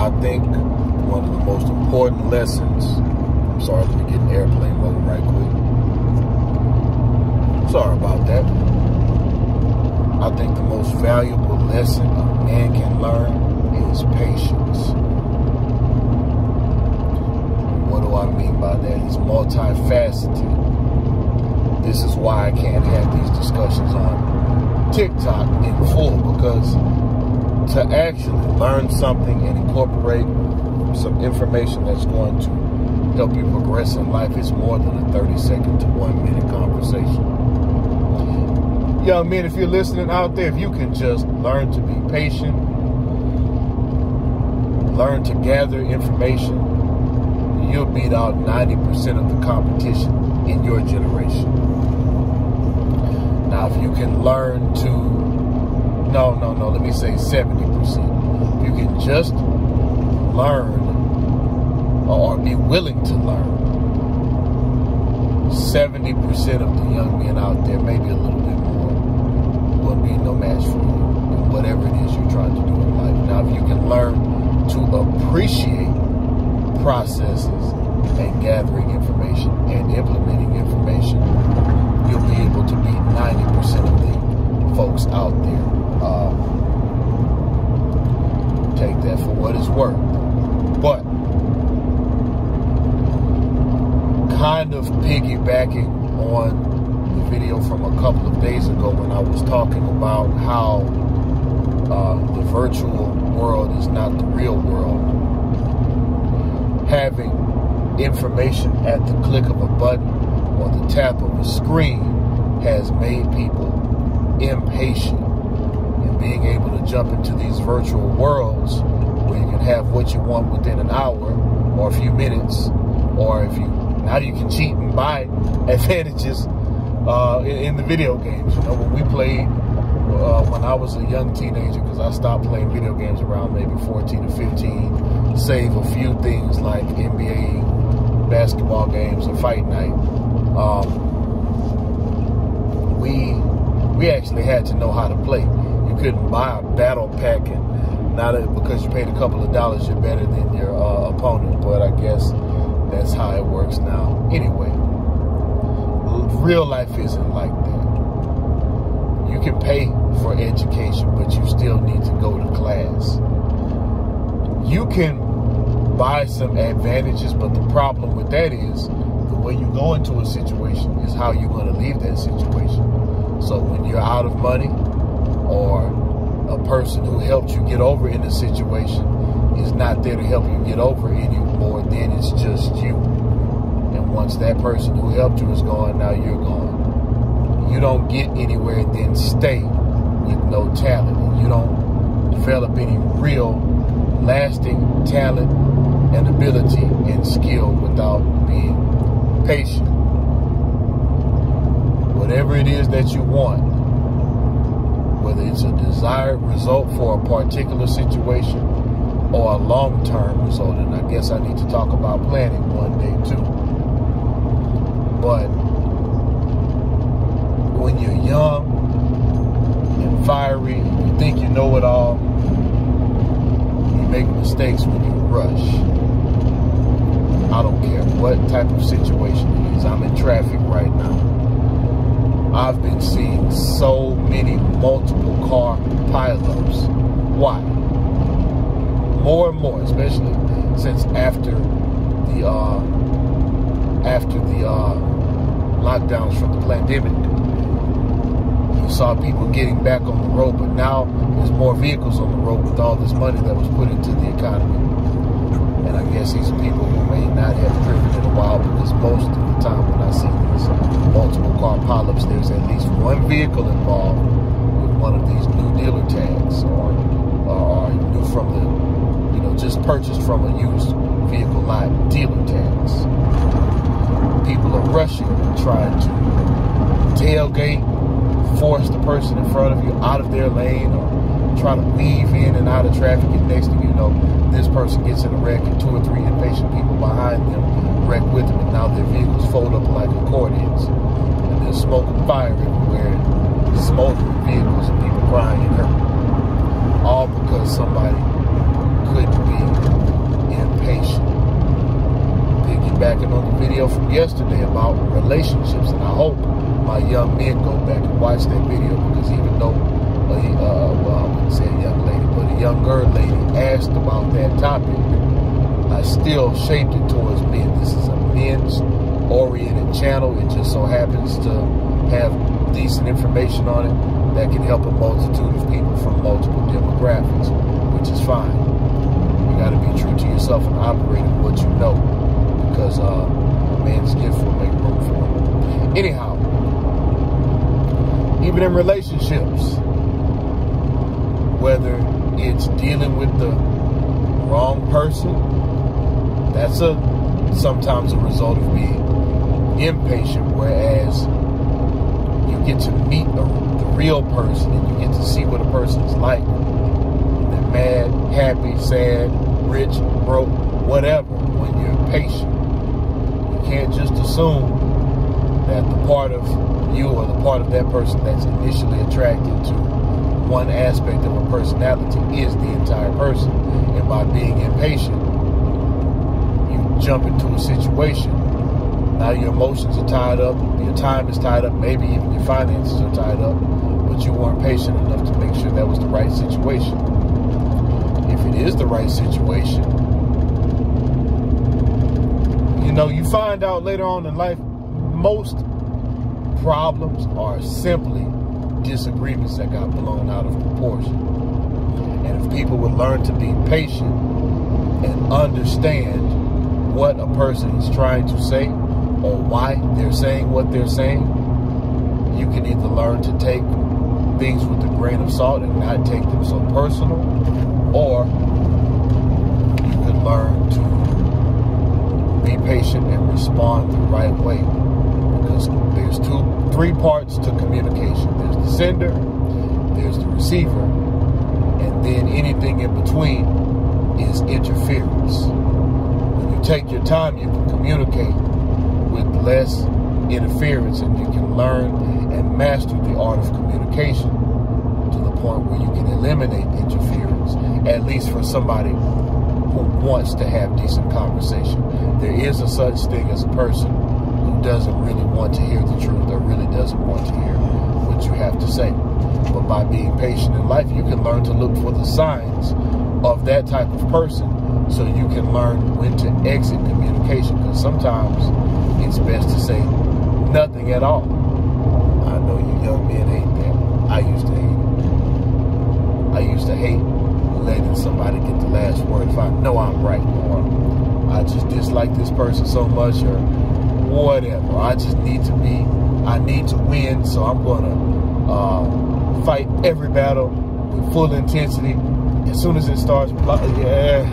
I think one of the most important lessons, I'm sorry, let me get in airplane mode right quick. Sorry about that. I think the most valuable lesson a man can learn is patience. What do I mean by that? He's multifaceted. This is why I can't have these discussions on TikTok in full, because to actually learn something and incorporate some information that's going to help you progress in life is more than a 30-second to 1 minute conversation. Young men, if you're listening out there, if you can just learn to be patient, learn to gather information, you'll beat out 90% of the competition in your generation. Now, if you can learn to, let me say 70%. If you can just learn or be willing to learn, 70% of the young men out there, maybe a little bit more, will be no match for you in whatever it is you're trying to do in life. Now, if you can learn to appreciate processes and gathering information and implementing information, you'll be able to beat 90% of the folks out there. Take that for what it's worth. But kind of piggybacking on the video from a couple of days ago when I was talking about how the virtual world is not the real world. Having information at the click of a button or the tap of a screen has made people impatient in being able to jump into these virtual worlds where you can have what you want within an hour or a few minutes, or now you can cheat and buy advantages in the video games. You know, when we played, when I was a young teenager, because I stopped playing video games around maybe 14 or 15, save a few things like NBA basketball games and fight night. We actually had to know how to play. You couldn't buy a battle pack, and now that because you paid a couple of dollars, you're better than your opponent. But I guess that's how it works now. Anyway, real life isn't like that. You can pay for education, but you still need to go to class. You can buy some advantages, but the problem with that is the way you go into a situation is how you're going to leave that situation. So when you're out of money, or a person who helped you get over in a situation is not there to help you get over anymore, then it's just you. And once that person who helped you is gone, now you're gone. You don't get anywhere and then stay with no talent. And you don't develop any real lasting talent and ability and skill without being patient. Whatever it is that you want, whether it's a desired result for a particular situation or a long-term result, and I guess I need to talk about planning one day too. But when you're young and fiery, you think you know it all, you make mistakes when you rush. I don't care what type of situation it is. I'm in traffic right now. I've been seeing so many multiple car pileups. Why? More and more, especially since after the lockdowns from the pandemic. You saw people getting back on the road, but now there's more vehicles on the road with all this money that was put into the economy. And I guess these are people who may not have driven in a while, because most of the time when I see these multiple car pileups, there's at least one vehicle involved with one of these new dealer tags, or new from the, just purchased from a used vehicle lot dealer tags. People are rushing and trying to tailgate, force the person in front of you out of their lane, or try to weave in and out of traffic, and next thing you know, this person gets in a wreck and 2 or 3 impatient people behind them wreck with them, and now their vehicles fold up like accordions, and there's smoke and fire everywhere, and smoldering vehicles and people crying and hurt, all because somebody couldn't be patient. Piggybacking on the video from yesterday about relationships, and I hope my young men go back and watch that video, because even though, I wouldn't say a young lady, but a younger lady asked about that topic, I still shaped it towards men. This is a men's oriented channel. It just so happens to have decent information on it that can help a multitude of people from multiple demographics, which is fine. You got to be true to yourself and operate in what you know, because a man's gift will make room for him. Anyhow, even in relationships, whether it's dealing with the wrong person, that's sometimes a result of being impatient, whereas you get to meet the real person and you get to see what a person's like. They're mad, happy, sad, rich, broke, whatever, when you're patient. You can't just assume that the part of you or the part of that person that's initially attracted to one aspect of a personality is the entire person. And by being impatient, you jump into a situation. Now your emotions are tied up, your time is tied up, maybe even your finances are tied up, but you weren't patient enough to make sure that was the right situation. If it is the right situation, you find out later on in life, most problems are simply disagreements that got blown out of proportion. And if people would learn to be patient and understand what a person is trying to say or why they're saying what they're saying, you can either learn to take things with a grain of salt and not take them so personal, or you can learn to be patient and respond the right way. Because there's three parts to communication. There's the sender, there's the receiver, and then anything in between is interference. When you take your time, you can communicate with less interference, and you can learn and master the art of communication to the point where you can eliminate interference, at least for somebody who wants to have decent conversation. There is a such thing as a person who doesn't really want to hear the truth, or really doesn't want to hear what you have to say. But by being patient in life, you can learn to look for the signs of that type of person, so you can learn when to exit communication. Because sometimes it's best to say nothing at all. I know you young men hate that. I used to hate it. I used to hate letting somebody get the last word if I know I'm right, or I just dislike this person so much, or whatever. I need to win, so I'm going to fight every battle with full intensity. As soon as it starts, okay,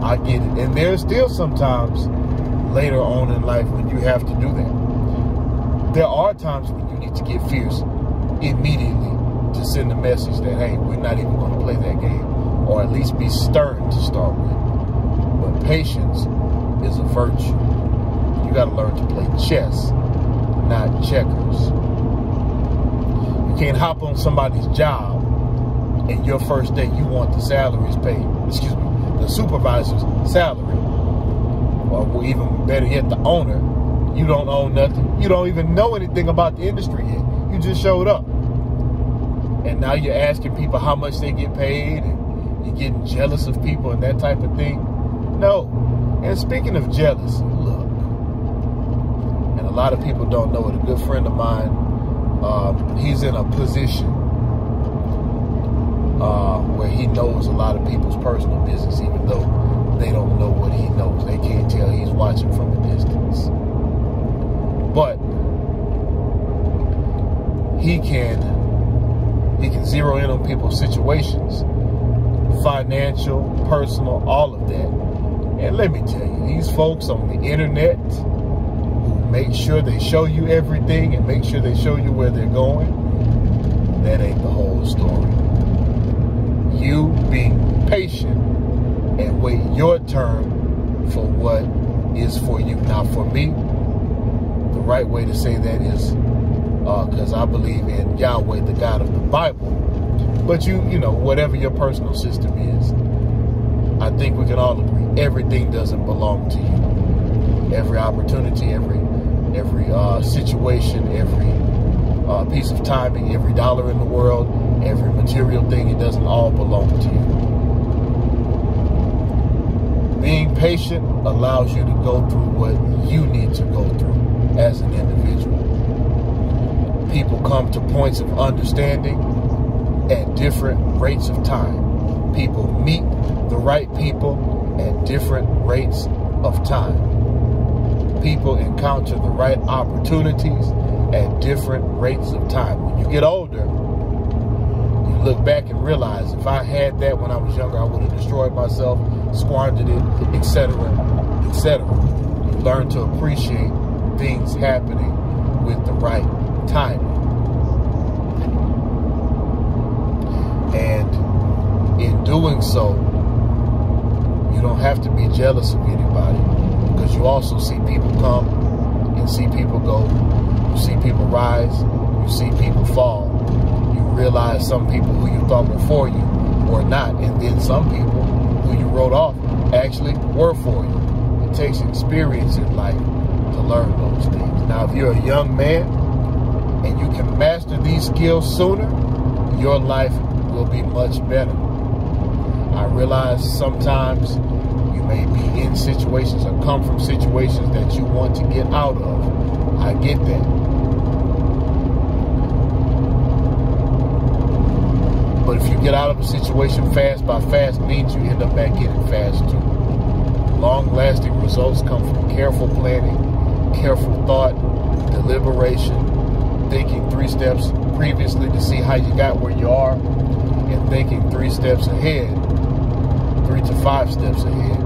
I get it. And there's still sometimes later on in life when you have to do that. There are times when you need to get fierce immediately to send a message that, hey, we're not even going to play that game, or at least be stern to start with. But patience is a virtue. You got to learn to play chess, not checkers. You can't hop on somebody's job and your first day you want the the supervisor's salary, or even better yet, the owner. You don't own nothing. You don't even know anything about the industry yet. You just showed up. And now you're asking people how much they get paid, and you're getting jealous of people and that type of thing. No. And speaking of jealousy, look, and a lot of people don't know it. A good friend of mine, he's in a position where he knows a lot of people's personal business, even though they don't know what he knows. They can't tell he's watching from a distance. But he can zero in on people's situations, financial, personal, all of that. And let me tell you, these folks on the internet who make sure they show you everything and make sure they show you where they're going, that ain't the whole story. You being patient and wait your turn for what is for you. Now, for me, the right way to say that is because I believe in Yahweh, the God of the Bible. But you know, whatever your personal system is, I think we can all agree, everything doesn't belong to you. Every opportunity, every situation, every piece of timing, every dollar in the world, every material thing, it doesn't all belong to you. Being patient allows you to go through what you need to go through as an individual. People come to points of understanding at different rates of time. People meet the right people at different rates of time. People encounter the right opportunities at different rates of time. When you get older, you look back and realize, if I had that when I was younger, I would have destroyed myself, squandered it, etc., etc. You learn to appreciate things happening with the right timing. And in doing so, you don't have to be jealous of anybody, because you also see people come and see people go. You see people rise, you see people fall. You realize some people who you thought were for you were not, and then some people who you wrote off actually were for you. It takes experience in life to learn those things. Now, if you're a young man and you can master these skills sooner, your life will be much better. I realize sometimes you may be in situations or come from situations that you want to get out of. I get that. But if you get out of a situation fast by fast, means you end up back in it fast too. Long-lasting results come from careful planning, careful thought, deliberation, thinking 3 steps previously to see how you got where you are, and thinking 3 steps ahead, 3 to 5 steps ahead,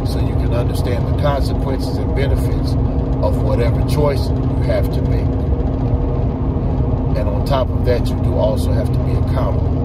so you can understand the consequences and benefits of whatever choice you have to make. And on top of that, you do also have to be accountable.